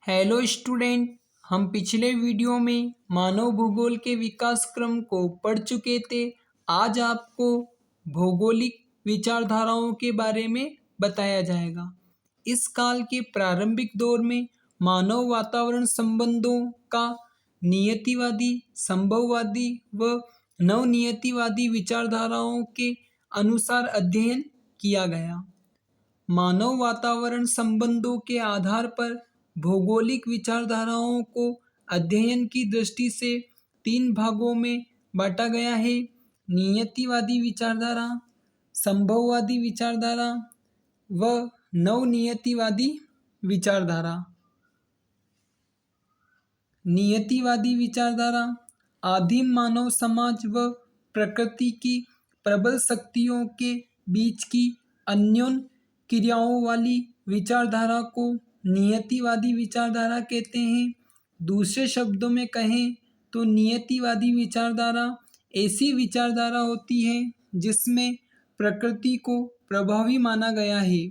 Hello student. हम पिछले video में मानव भूगोल के विकास क्रम को पढ़ चुके थे। आज आपको भौगोलिक विचारधाराओं के बारे में बताया जाएगा। इस काल के प्रारंभिक दौर में मानव वातावरण संबंधों का नियतिवादी, संभववादी व नवनियतिवादी विचारधाराओं के अनुसार अध्ययन किया गया। मानव वातावरण संबंधों के आधार पर भौगोलिक विचारधाराओं को अध्ययन की दृष्टि से तीन भागों में बांटा गया है: नियतिवादी विचारधारा, संभववादी विचारधारा व नवनियतिवादी विचारधारा। नियतिवादी विचारधारा आदिम मानव समाज व प्रकृति की प्रबल शक्तियों के बीच की अन्योन्य क्रियाओं वाली विचारधारा को नियतिवादी विचारधारा कहते हैं। दूसरे शब्दों में कहें तो नियतिवादी विचारधारा ऐसी विचारधारा होती है जिसमें प्रकृति को प्रभावी माना गया है।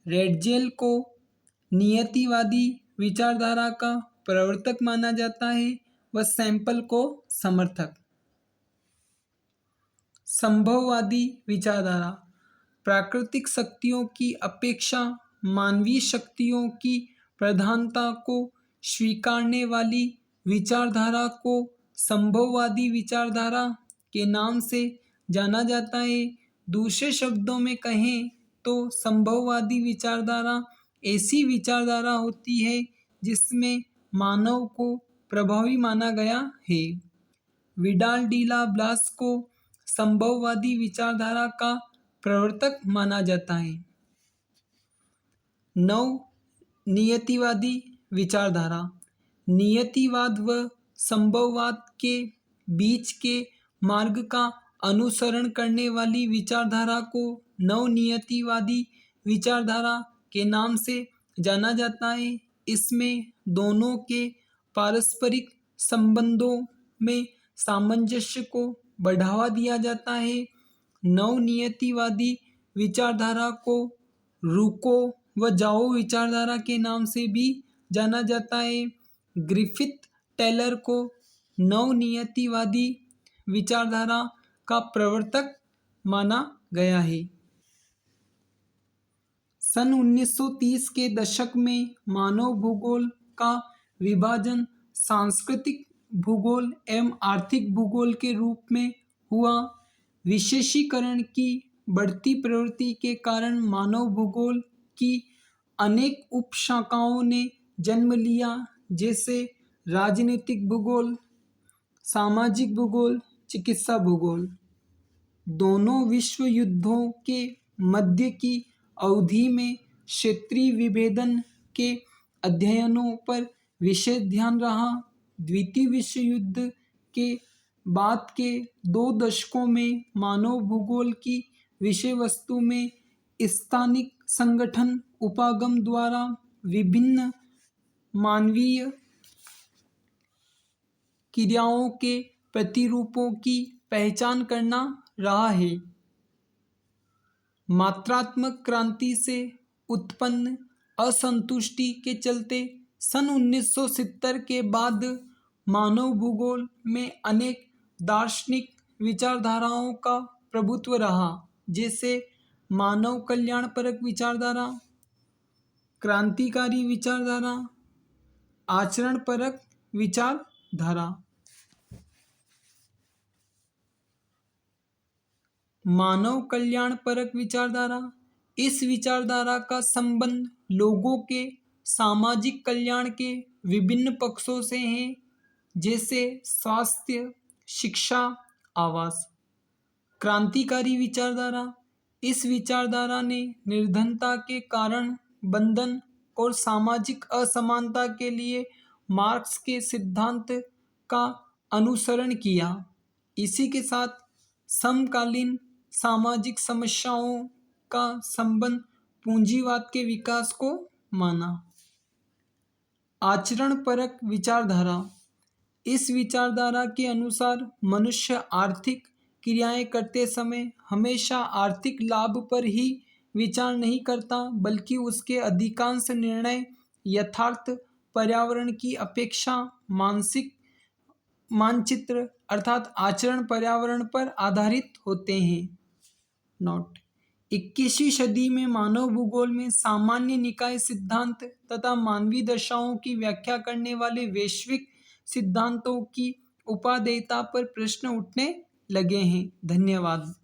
रेडजेल को नियतिवादी विचारधारा का प्रवर्तक माना जाता है व सैंपल को समर्थक। संभववादी विचारधारा प्राकृतिक शक्तियों की अपेक्षा मानवीय शक्तियों की प्रधानता को स्वीकारने वाली विचारधारा को संभववादी विचारधारा के नाम से जाना जाता है। दूसरे शब्दों में कहें तो संभववादी विचारधारा ऐसी विचारधारा होती है जिसमें मानव को प्रभावी माना गया है। विडाल डीला ब्लास को संभववादी विचारधारा का प्रवर्तक माना जाता है। नव नियतिवादी विचारधारा नियतिवाद व संभववाद के बीच के मार्ग का अनुसरण करने वाली विचारधारा को नवनियतिवादी विचारधारा के नाम से जाना जाता है। इसमें दोनों के पारस्परिक संबंधों में सामंजस्य को बढ़ावा दिया जाता है। नवनियतिवादी विचारधारा को रुको व जाओ विचारधारा के नाम से भी जाना जाता है। ग्रिफिथ टेलर को नवनियतिवादी विचारधारा का प्रवर्तक माना गया है। सन 1930 के दशक में मानव भूगोल का विभाजन सांस्कृतिक भूगोल एवं आर्थिक भूगोल के रूप में हुआ। विशेषीकरण की बढ़ती प्रवृत्ति के कारण मानव भूगोल की अनेक उपशाखाओं ने जन्म लिया, जैसे राजनीतिक भूगोल, सामाजिक भूगोल, चिकित्सा भूगोल। दोनों विश्व युद्धों के मध्य की अवधि में क्षेत्रीय विभेदन के अध्ययनों पर विशेष ध्यान रहा। द्वितीय विश्व युद्ध के बाद के 2 दशकों में मानव भूगोल की विषय वस्तु में स्थानिक संगठन उपागम द्वारा विभिन्न मानवीय क्रियाओं के प्रतिरूपों की पहचान करना रहा है। मात्रात्मक क्रांति से उत्पन्न असंतुष्टि के चलते सन 1970 के बाद मानव भूगोल में अनेक दार्शनिक विचारधाराओं का प्रभुत्व रहा, जैसे मानव कल्याणपरक विचारधारा, क्रांतिकारी विचारधारा, आचरणपरक विचारधारा। मानव कल्याणपरक विचारधारा इस विचारधारा का संबंध लोगों के सामाजिक कल्याण के विभिन्न पक्षों से है, जैसे स्वास्थ्य, शिक्षा, आवास। क्रांतिकारी विचारधारा इस विचारधारा ने निर्धनता के कारण बंधन और सामाजिक असमानता के लिए मार्क्स के सिद्धांत का अनुसरण किया। इसी के साथ समकालीन सामाजिक समस्याओं का संबंध पूंजीवाद के विकास को माना। आचरणपरक विचारधारा इस विचारधारा के अनुसार मनुष्य आर्थिक क्रियाएं करते समय हमेशा आर्थिक लाभ पर ही विचार नहीं करता, बल्कि उसके अधिकांश निर्णय यथार्थ पर्यावरण की अपेक्षा मानसिक मानचित्र अर्थात आचरण पर्यावरण पर आधारित होते हैं। नोट 21वीं सदी में मानव भूगोल में सामान्य निकाय सिद्धांत तथा मानवीय दशाओं की व्याख्या करने वाले वैश्विक सिद्धांतों की उपादेयता पर प्रश्न उठने लगे हैं। धन्यवाद।